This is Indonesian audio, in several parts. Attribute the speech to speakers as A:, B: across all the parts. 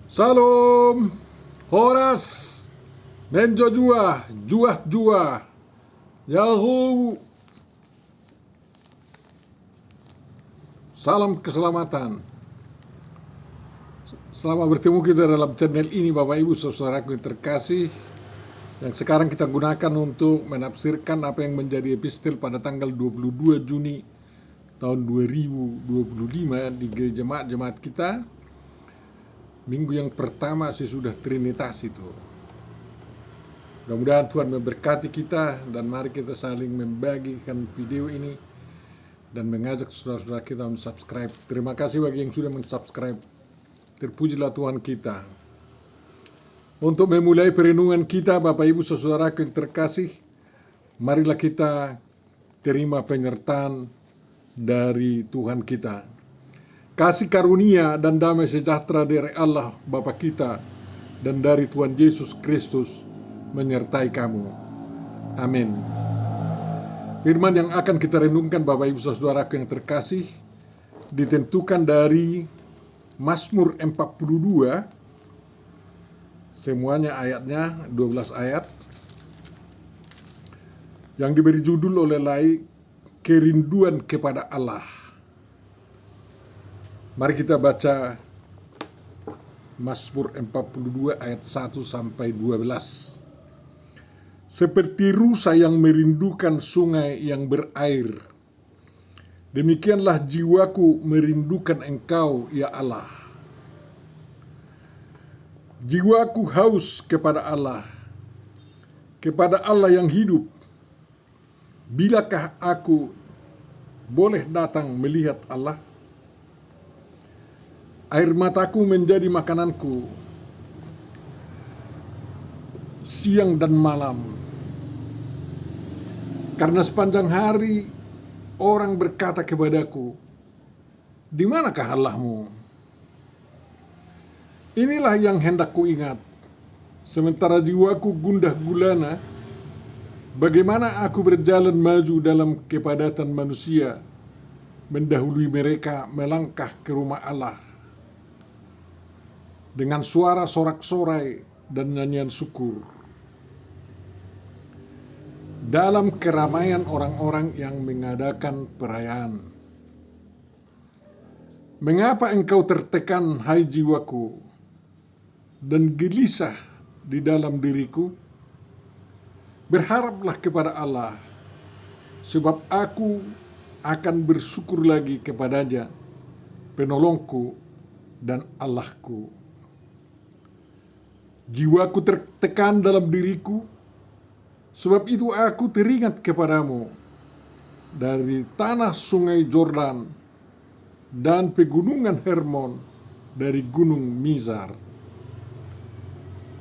A: Salam, Horas, Menjo Jua, Jua Jua, Yahoo, salam keselamatan. Selamat bertemu kita dalam channel ini Bapak Ibu saudaraku yang terkasih, yang sekarang kita gunakan untuk menafsirkan apa yang menjadi epistel pada tanggal 22 Juni tahun 2025 di gereja jemaat kita. Minggu yang pertama sesudah Trinitas itu. Mudah-mudahan Tuhan memberkati kita, dan mari kita saling membagikan video ini dan mengajak saudara-saudara kita subscribe. Terima kasih bagi yang sudah subscribe. Terpujilah Tuhan kita. Untuk memulai perenungan kita, Bapak Ibu saudara yang terkasih, marilah kita terima penyertaan dari Tuhan kita. Kasih karunia dan damai sejahtera dari Allah Bapa kita dan dari Tuhan Yesus Kristus menyertai kamu. Amin. Firman yang akan kita renungkan Bapak Ibu saudaraku yang terkasih ditentukan dari Mazmur 42, semuanya ayatnya 12 ayat, yang diberi judul oleh Kerinduan kepada Allah. Mari kita baca Mazmur 42 ayat 1 sampai 12. Seperti rusa yang merindukan sungai yang berair, demikianlah jiwaku merindukan Engkau, ya Allah. Jiwaku haus kepada Allah yang hidup. Bilakah aku boleh datang melihat Allah? Air mataku menjadi makananku siang dan malam, karena sepanjang hari orang berkata kepadaku, di manakah Allahmu? Inilah yang hendak ku ingat, sementara jiwaku gundah gulana. Bagaimana aku berjalan maju dalam kepadatan manusia, mendahului mereka melangkah ke rumah Allah dengan suara sorak-sorai dan nyanyian syukur, dalam keramaian orang-orang yang mengadakan perayaan. Mengapa engkau tertekan, hai jiwaku, dan gelisah di dalam diriku? Berharaplah kepada Allah, sebab aku akan bersyukur lagi kepadanya, penolongku dan Allahku. Jiwaku tertekan dalam diriku, sebab itu aku teringat kepadamu dari tanah sungai Jordan dan pegunungan Hermon, dari gunung Mizar.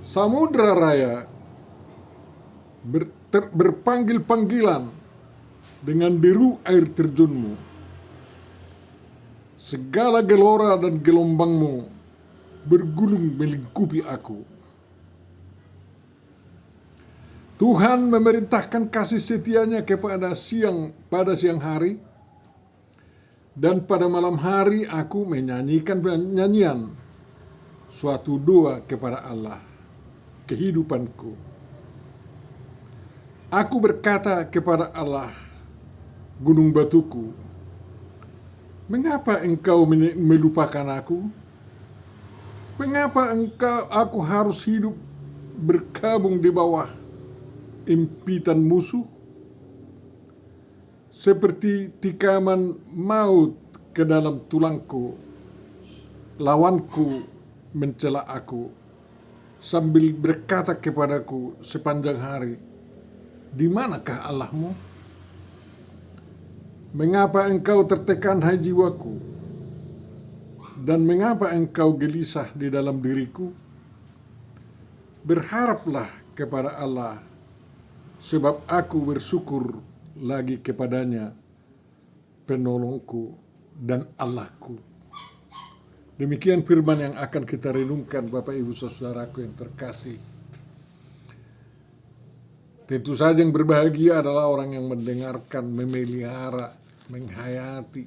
A: Samudra raya berpanggil-panggilan dengan deru air terjunmu. Segala gelora dan gelombangmu bergulung melingkupi aku. Tuhan memerintahkan kasih setianya pada siang hari, dan pada malam hari aku menyanyikan nyanyian, suatu doa kepada Allah, kehidupanku. Aku berkata kepada Allah, gunung batuku, mengapa engkau melupakan aku? Mengapa aku harus hidup berkabung di bawah impitan musuh? Seperti tikaman maut ke dalam tulangku, lawanku mencela aku, sambil berkata kepadaku sepanjang hari, di manakah Allahmu? Mengapa engkau tertekan, hai jiwaku? Dan mengapa engkau gelisah di dalam diriku? Berharaplah kepada Allah, sebab aku bersyukur lagi kepadanya, penolongku dan Allahku. Demikian firman yang akan kita renungkan Bapak Ibu saudaraku yang terkasih. Tentu saja yang berbahagia adalah orang yang mendengarkan, memelihara, menghayati,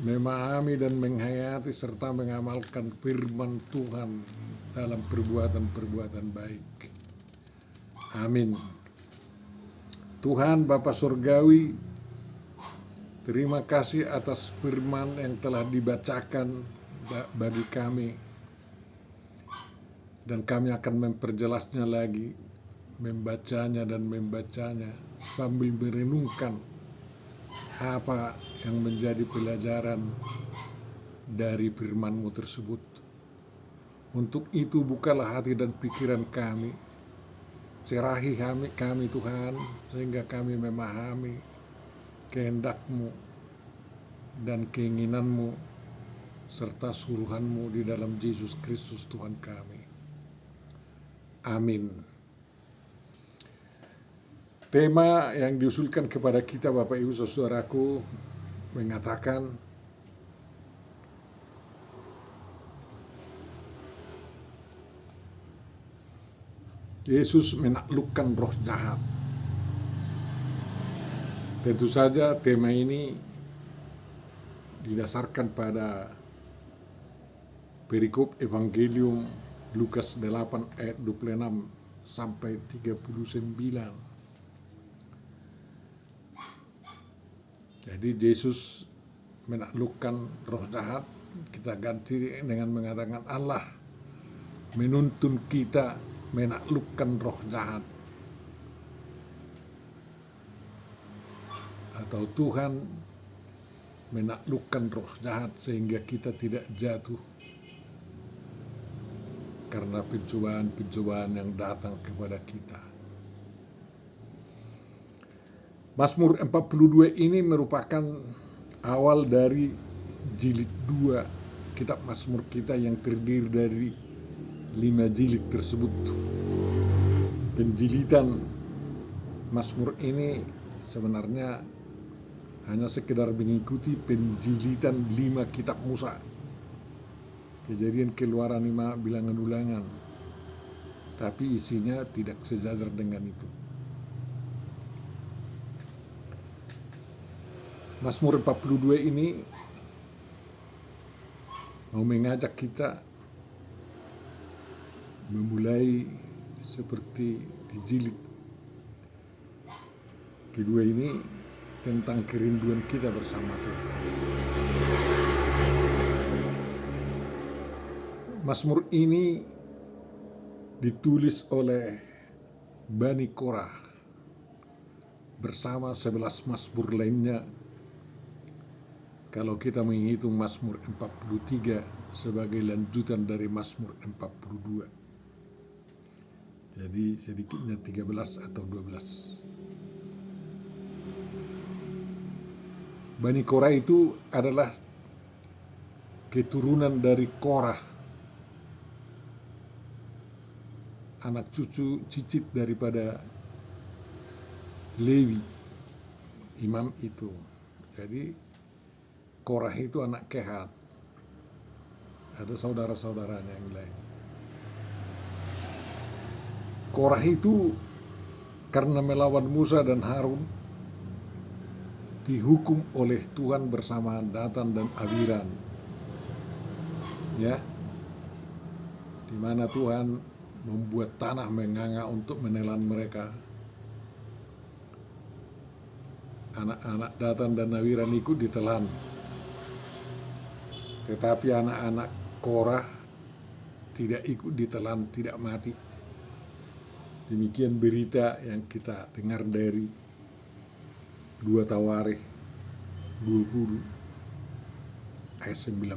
A: memahami dan menghayati serta mengamalkan firman Tuhan dalam perbuatan-perbuatan baik. Amin. Tuhan Bapa Surgawi, terima kasih atas firman yang telah dibacakan bagi kami, dan kami akan memperjelasnya lagi, membacanya sambil merenungkan apa yang menjadi pelajaran dari firman-Mu tersebut. Untuk itu bukalah hati dan pikiran kami, serahi kami Tuhan, sehingga kami memahami kehendak-Mu dan keinginan-Mu serta suruhan-Mu di dalam Yesus Kristus Tuhan kami. Amin. Tema yang diusulkan kepada kita Bapak Ibu Saudaraku mengatakan Yesus menaklukkan roh jahat. Tentu saja tema ini didasarkan pada perikop Evangelium Lukas 8 ayat 26 sampai 39. Jadi Yesus menaklukkan roh jahat, kita ganti dengan mengatakan Allah menuntun kita menaklukkan roh jahat, atau Tuhan menaklukkan roh jahat sehingga kita tidak jatuh karena pencobaan-pencobaan yang datang kepada kita. Mazmur 42 ini merupakan awal dari jilid 2 kitab Mazmur kita yang terdiri dari 5 jilid tersebut. Penjilidan Mazmur ini sebenarnya hanya sekedar mengikuti penjilidan 5 kitab Musa, Kejadian, Keluaran, 5, Bilangan, Ulangan, tapi isinya tidak sejajar dengan itu. Mazmur 42 ini mau mengajak kita memulai seperti di jilid kedua ini tentang kerinduan kita bersama Tuhan. Mazmur ini ditulis oleh Bani Korah bersama 11 mazmur lainnya. Kalau kita menghitung Mazmur 43 sebagai lanjutan dari Mazmur 42. Jadi sedikitnya 13 atau 12. Bani Korah itu adalah keturunan dari Korah, anak cucu cicit daripada Lewi, imam itu. Jadi Korah itu anak Kehat, ada saudara-saudaranya yang lain. Korah itu karena melawan Musa dan Harun dihukum oleh Tuhan bersama Datan dan Abiram, ya, di mana Tuhan membuat tanah menganga untuk menelan mereka. Anak-anak Datan dan Abiram ikut ditelan, tetapi anak-anak Korah tidak ikut ditelan, tidak mati. Demikian berita yang kita dengar dari 2 Tawarikh 20 ayat 19.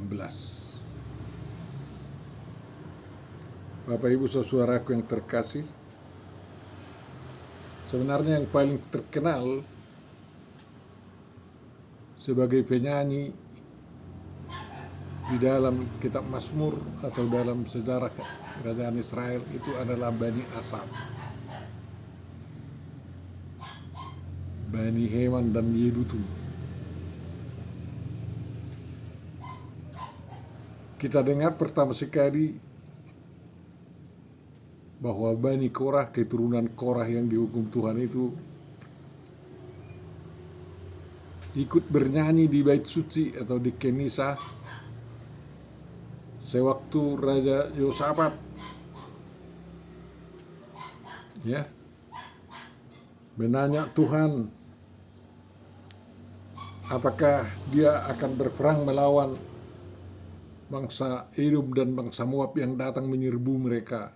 A: Bapak Ibu saudaraku yang terkasih, sebenarnya yang paling terkenal sebagai penyanyi di dalam kitab Mazmur atau dalam sejarah kerajaan Israel itu adalah Bani Asaf, Bani Heman dan Yedutun. Kita dengar pertama sekali bahwa Bani Korah, keturunan Korah yang dihukum Tuhan ikut bernyanyi di bait suci atau di Kenisa sewaktu Raja Yosafat ya menanya Tuhan apakah dia akan berperang melawan bangsa Edom dan bangsa Moab yang datang menyerbu mereka.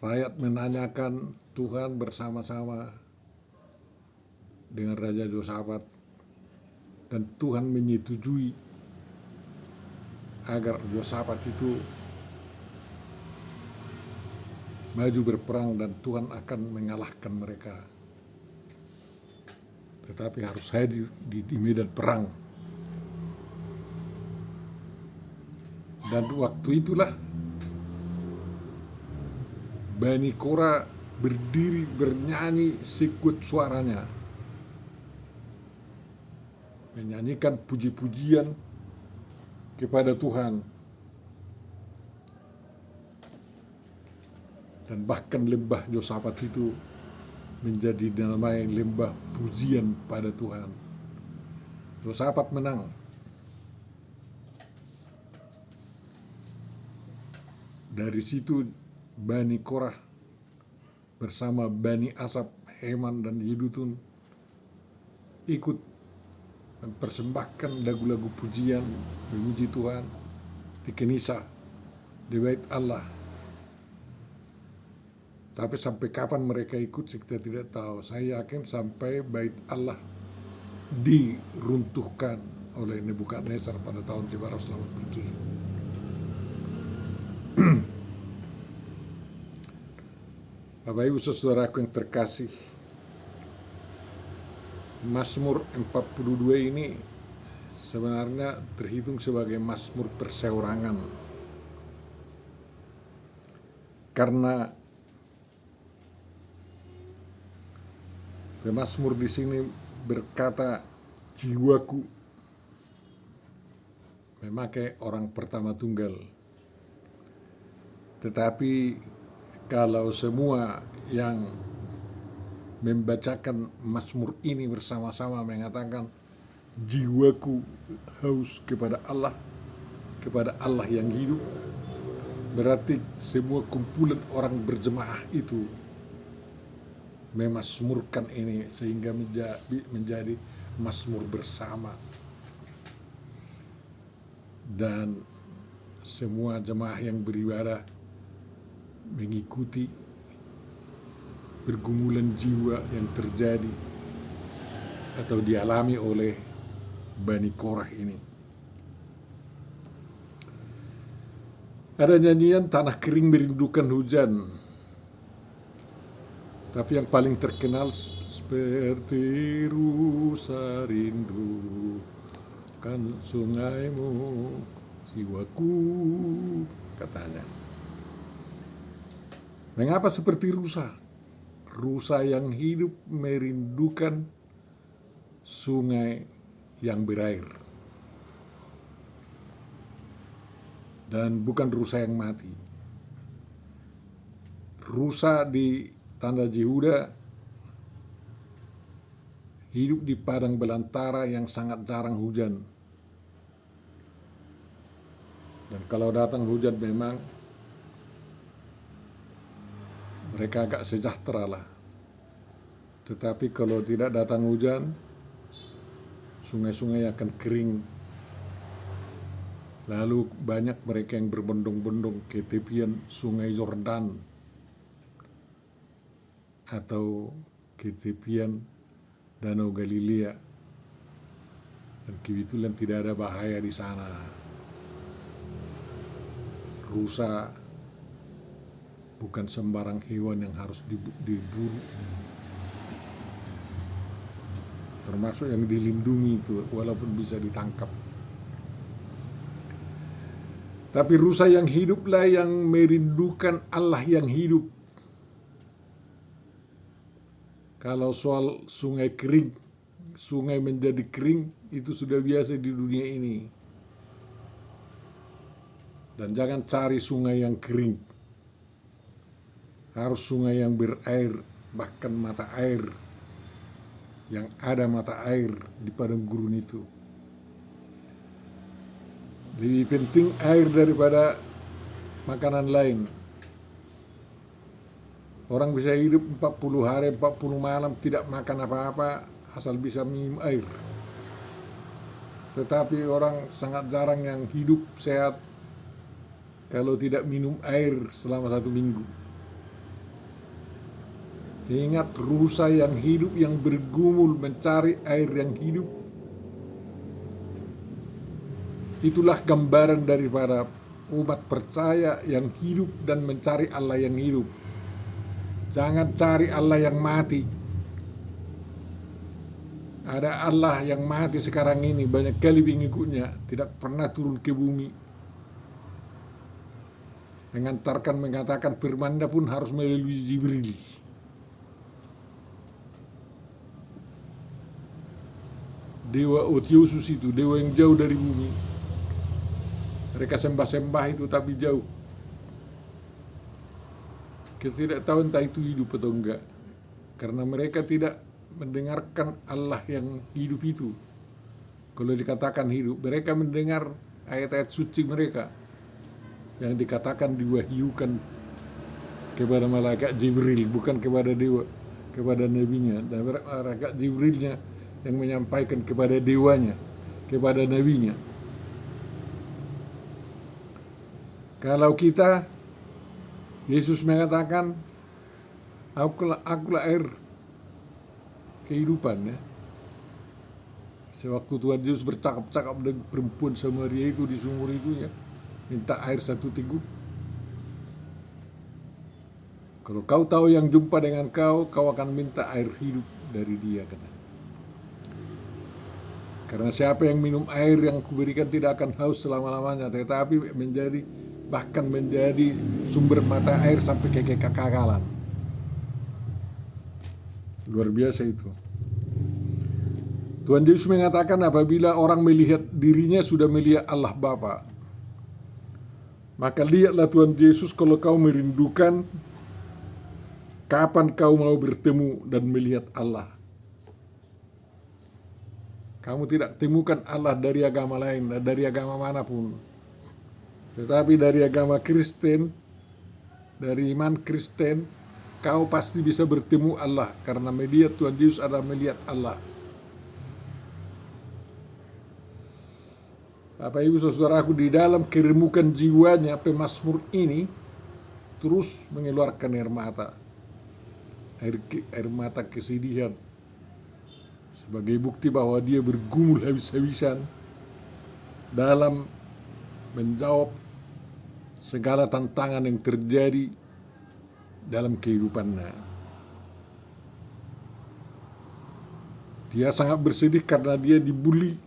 A: Rakyat menanyakan, Tuhan bersama-sama dengan Raja Yosafat, dan Tuhan menyetujui agar Yosafat itu maju berperang dan Tuhan akan mengalahkan mereka. Tetapi harus hadir di medan perang. Dan waktu itulah Bani Korah berdiri bernyanyi sekuat suaranya, menyanyikan puji-pujian kepada Tuhan. Dan bahkan lembah Yosafat itu menjadi dinamai lembah pujian pada Tuhan. Yosafat menang. Dari situ Bani Korah bersama Bani Asaf, Heman, dan Yedutun ikut mempersembahkan lagu-lagu pujian memuji Tuhan di Kenisa, di bait Allah. Tapi sampai kapan mereka ikut kita tidak tahu. Saya yakin sampai bait Allah diruntuhkan oleh Nebukadnezar pada tahun 587. Bapak Ibu Saudaraku yang terkasih, Mazmur 42 ini sebenarnya terhitung sebagai Mazmur perseorangan. Karena Mazmur di sini berkata, jiwaku, memakai orang pertama tunggal. Tetapi kalau semua yang membacakan Mazmur ini bersama-sama mengatakan, jiwaku haus kepada Allah yang hidup, berarti semua kumpulan orang berjemaah itu memazmurkan ini sehingga menjadi mazmur bersama. Dan semua jemaah yang beribadah mengikuti pergumulan jiwa yang terjadi atau dialami oleh Bani Korah ini. Ada nyanyian tanah kering merindukan hujan. Tapi yang paling terkenal, seperti rusa rindu kan sungaimu jiwaku, katanya. Mengapa seperti rusa? Rusa yang hidup merindukan sungai yang berair. Dan bukan rusa yang mati. Rusa di Tanah Yehuda hidup di padang belantara yang sangat jarang hujan. Dan kalau datang hujan memang mereka agak sejahtera lah. Tetapi kalau tidak datang hujan, sungai-sungai akan kering. Lalu banyak mereka yang berbondong-bondong ke tepian sungai Yordan atau ke tepian Danau Galilea. Dan kebetulan tidak ada bahaya di sana. Rusa bukan sembarang hewan yang harus diburu, termasuk yang dilindungi itu, walaupun bisa ditangkap. Tapi rusa yang hiduplah yang merindukan Allah yang hidup. Kalau soal sungai kering, sungai menjadi kering, itu sudah biasa di dunia ini. Dan jangan cari sungai yang kering. Harus sungai yang berair, bahkan mata air. yang ada mata air di padang gurun itu. Lebih penting air daripada makanan lain. Orang bisa hidup 40 hari, 40 malam tidak makan apa-apa asal bisa minum air. Tetapi orang sangat jarang yang hidup sehat kalau tidak minum air selama 1 minggu. Ingat, rusa yang hidup, yang bergumul mencari air yang hidup, itulah gambaran daripada umat percaya yang hidup dan mencari Allah yang hidup. Jangan cari Allah yang mati. Ada Allah yang mati sekarang ini, banyak kali pengikutnya, tidak pernah turun ke bumi. Mengatakan firman-Nya pun harus melalui Jibril. Dewa Otiosus itu, dewa yang jauh dari bumi. Mereka sembah-sembah itu tapi jauh. Kita tidak tahu entah itu hidup atau enggak. Karena mereka tidak mendengarkan Allah yang hidup itu. Kalau dikatakan hidup, mereka mendengar ayat-ayat suci mereka yang dikatakan diwahyukan kepada malaikat Jibril, bukan kepada dewa, kepada nabinya. Dan malaikat Jibrilnya yang menyampaikan kepada dewanya, kepada nabinya. Kalau kita, Yesus mengatakan, akulah air kehidupan, ya. Sewaktu Tuhan Yesus bercakap-cakap dengan perempuan Samaria itu di sumur itu, ya, minta air 1 teguk. Kalau kau tahu yang jumpa dengan kau akan minta air hidup dari dia, kata. Karena siapa yang minum air yang kuberikan tidak akan haus selama-lamanya, tetapi bahkan menjadi sumber mata air sampai ke kekekalan. Luar biasa itu. Tuhan Yesus mengatakan apabila orang melihat dirinya sudah melihat Allah Bapa. Maka lihatlah Tuhan Yesus kalau kau merindukan kapan kau mau bertemu dan melihat Allah. Kamu tidak temukan Allah dari agama lain, dari agama manapun. Tetapi dari agama Kristen, dari iman Kristen, kau pasti bisa bertemu Allah. Karena melihat Tuhan Yesus adalah melihat Allah. Bapak Ibu Saudaraku, di dalam keremukan jiwanya pemazmur ini terus mengeluarkan air mata. Air mata kesedihan. Sebagai bukti bahwa dia bergumul habis-habisan dalam menjawab segala tantangan yang terjadi dalam kehidupannya. Dia sangat bersedih karena dia dibully,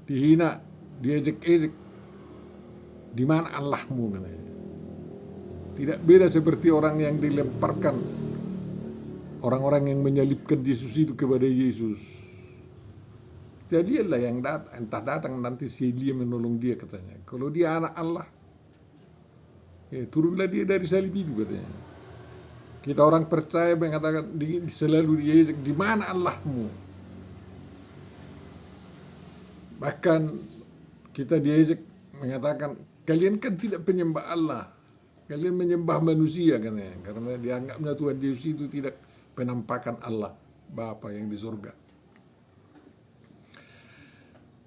A: dihina, diejek-ejek. Di mana Allahmu, katanya. Tidak beda seperti orang yang dilemparkan, orang-orang yang menyalibkan Yesus itu kepada Yesus. Jadi Allah yang entah datang nanti si Elia menolong dia, katanya. Kalau dia anak Allah, turunlah dia dari salib itu, katanya. Kita orang percaya mengatakan selalu diejek, di mana Allahmu? Bahkan kita diejek mengatakan, kalian kan tidak penyembah Allah, kalian menyembah manusia, katanya. Karena dianggapnya Tuhan Yesus itu tidak penampakan Allah Bapa yang di surga.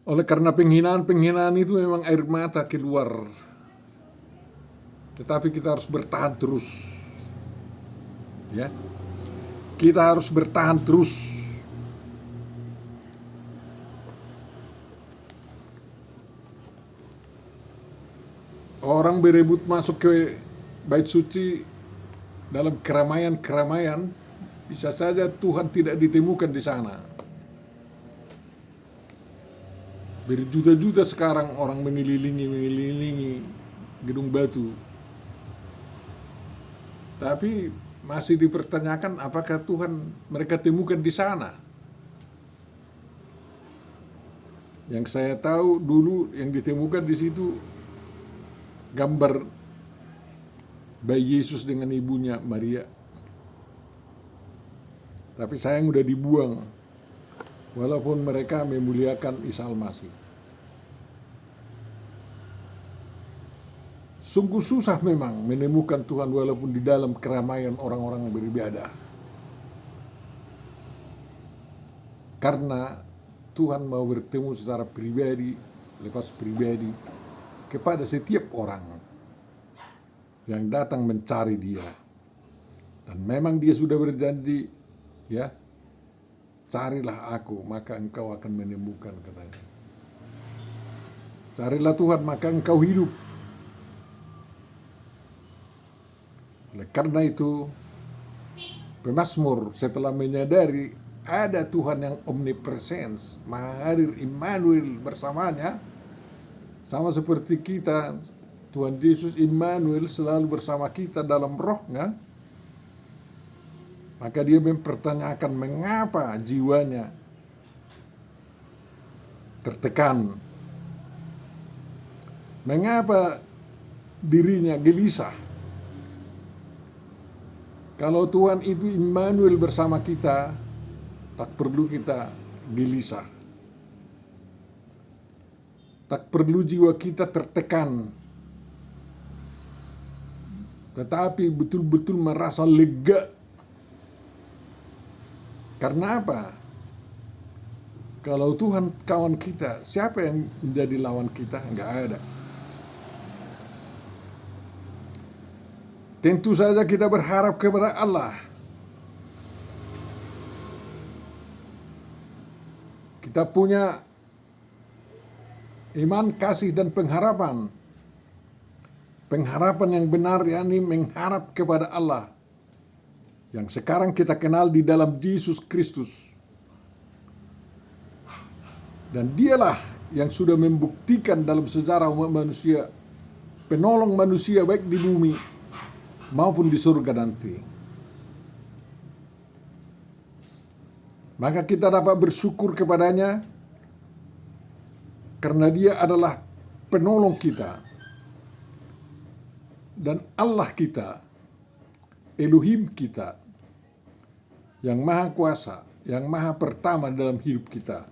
A: Oleh karena penghinaan itu memang air mata keluar. Tetapi kita harus bertahan terus. Ya. Kita harus bertahan terus. Orang berebut masuk ke bait suci dalam keramaian, bisa saja Tuhan tidak ditemukan di sana. Berjuta-juta sekarang orang mengelilingi gedung batu. Tapi masih dipertanyakan apakah Tuhan mereka temukan di sana. Yang saya tahu dulu yang ditemukan di situ gambar bayi Yesus dengan ibunya Maria. Tapi sayang udah dibuang. walaupun mereka memuliakan Isa Al-Masih. Sungguh susah memang menemukan Tuhan walaupun di dalam keramaian orang-orang beribadah. Karena Tuhan mau bertemu secara pribadi, lepas pribadi, kepada setiap orang yang datang mencari Dia. Dan memang Dia sudah berjanji, ya, carilah Aku, maka engkau akan menemukan, katanya. Carilah Tuhan, maka engkau hidup. Oleh karena itu, pemazmur setelah menyadari ada Tuhan yang omnipresence, Maha Hadir, Immanuel bersamanya, sama seperti kita, Tuhan Yesus Immanuel selalu bersama kita dalam rohnya, maka dia mempertanyakan mengapa jiwanya tertekan, mengapa dirinya gelisah. Kalau Tuhan itu Immanuel bersama kita, tak perlu kita gelisah. Tak perlu jiwa kita tertekan. Tetapi betul-betul merasa lega. Karena apa? Kalau Tuhan kawan kita, siapa yang menjadi lawan kita? Enggak ada. Tentu saja kita berharap kepada Allah. Kita punya iman, kasih, dan pengharapan. Pengharapan yang benar, yakni mengharap kepada Allah, yang sekarang kita kenal di dalam Yesus Kristus. Dan Dialah yang sudah membuktikan dalam sejarah umat manusia, penolong manusia baik di bumi maupun di surga nanti. Maka kita dapat bersyukur kepadanya karena Dia adalah penolong kita dan Allah kita, Elohim kita, yang maha kuasa, yang maha pertama dalam hidup kita.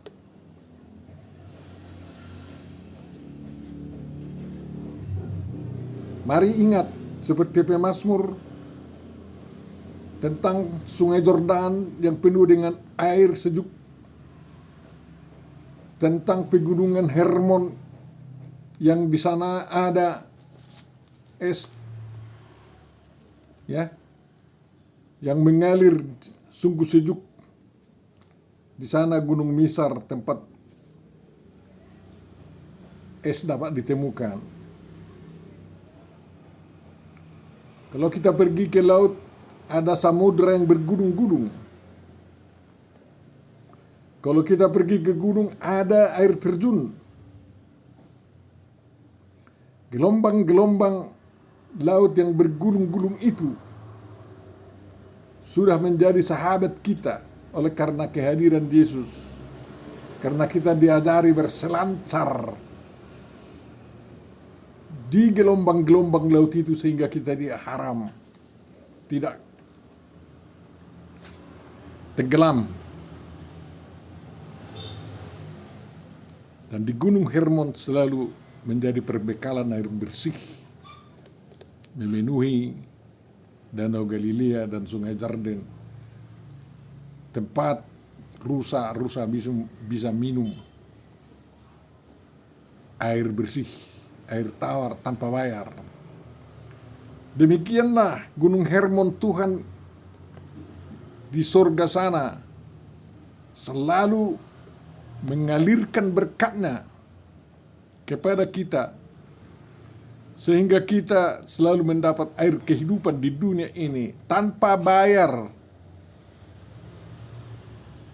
A: Mari ingat seperti pemazmur tentang sungai Yordan yang penuh dengan air sejuk, tentang pegunungan Hermon yang di sana ada es, ya, yang mengalir sungguh sejuk. Di sana Gunung Misar, tempat es dapat ditemukan. Kalau kita pergi ke laut, ada samudra yang bergulung-gulung. Kalau kita pergi ke gunung, ada air terjun. Gelombang-gelombang laut yang bergulung-gulung itu sudah menjadi sahabat kita oleh karena kehadiran Yesus. Karena kita diajari berselancar di gelombang-gelombang laut itu sehingga kita tidak haram, tidak tenggelam. Dan di Gunung Hermon selalu menjadi perbekalan air bersih, memenuhi Danau Galilea dan Sungai Jordan, tempat rusa-rusa bisa minum air bersih, air tawar tanpa bayar. Demikianlah Gunung Hermon Tuhan di sorga sana selalu mengalirkan berkat-Nya kepada kita, sehingga kita selalu mendapat air kehidupan di dunia ini tanpa bayar.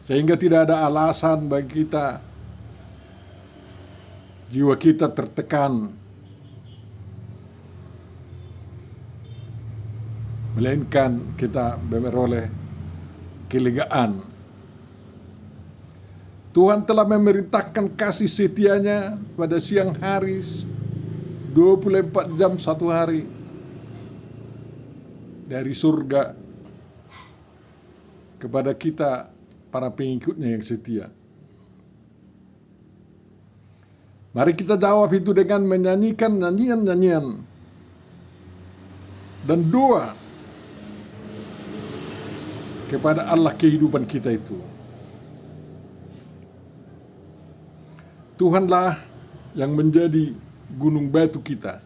A: Sehingga tidak ada alasan bagi kita, jiwa kita tertekan, melainkan kita beroleh kelegaan. Tuhan telah memerintahkan kasih setia-Nya pada siang hari 24 jam satu hari dari surga kepada kita para pengikut-Nya yang setia. Mari kita jawab itu dengan menyanyikan nyanyian-nyanyian dan doa kepada Allah kehidupan kita itu. Tuhanlah yang menjadi gunung batu kita.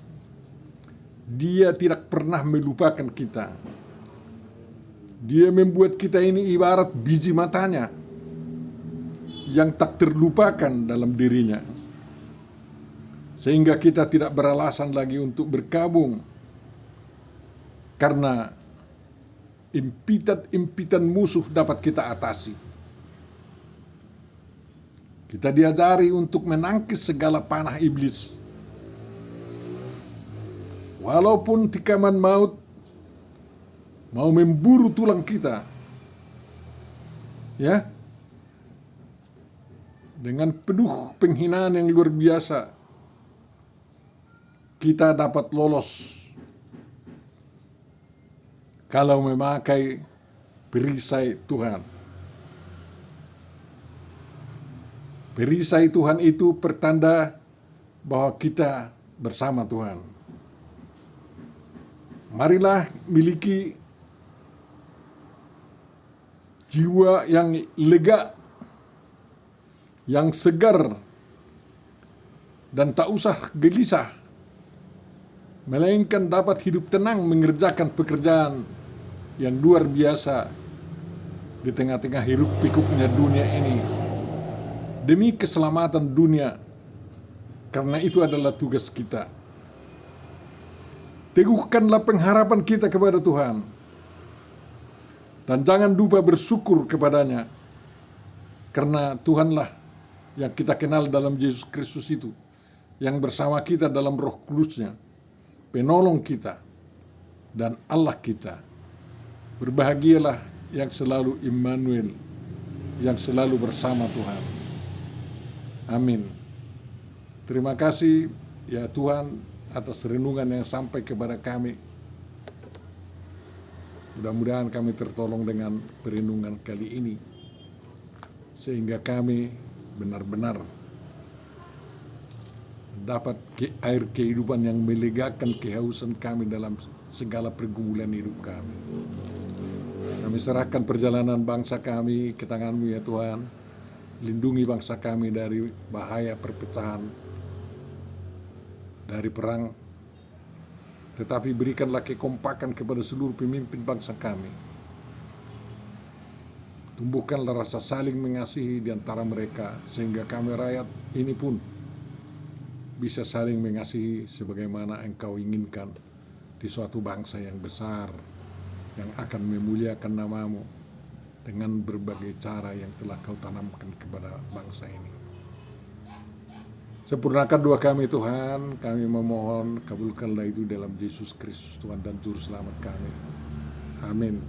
A: Dia tidak pernah melupakan kita. Dia membuat kita ini ibarat biji matanya yang tak terlupakan dalam dirinya, sehingga kita tidak beralasan lagi untuk berkabung karena impitan-impitan musuh dapat kita atasi. Kita diajari untuk menangkis segala panah iblis. Walaupun tikaman maut mau memburu tulang kita, ya, dengan penuh penghinaan yang luar biasa, kita dapat lolos kalau memakai perisai Tuhan. Perisai Tuhan itu pertanda bahwa kita bersama Tuhan. Marilah miliki jiwa yang lega, yang segar, dan tak usah gelisah, melainkan dapat hidup tenang mengerjakan pekerjaan yang luar biasa di tengah-tengah hiruk pikuknya dunia ini, demi keselamatan dunia, karena itu adalah tugas kita. Teguhkanlah pengharapan kita kepada Tuhan, dan jangan lupa bersyukur kepadanya, karena Tuhanlah yang kita kenal dalam Yesus Kristus itu, yang bersama kita dalam Roh Kudus-Nya, penolong kita dan Allah kita. Berbahagialah yang selalu Immanuel, yang selalu bersama Tuhan. Amin. Terima kasih ya Tuhan atas renungan yang sampai kepada kami. Mudah-mudahan kami tertolong dengan perenungan kali ini, sehingga kami benar-benar dapat air kehidupan yang melegakan kehausan kami dalam segala pergumulan hidup kami. Kami serahkan perjalanan bangsa kami ke tangan-Mu ya Tuhan. Lindungi bangsa kami dari bahaya perpecahan, dari perang, tetapi berikanlah kekompakan kepada seluruh pemimpin bangsa kami. Tumbuhkanlah rasa saling mengasihi di antara mereka, sehingga kami rakyat ini pun bisa saling mengasihi sebagaimana Engkau inginkan di suatu bangsa yang besar, yang akan memuliakan nama-Mu dengan berbagai cara yang telah Kau tanamkan kepada bangsa ini. Sempurnakan doa kami Tuhan, kami memohon kabulkanlah itu dalam Yesus Kristus Tuhan dan Juru Selamat kami. Amin.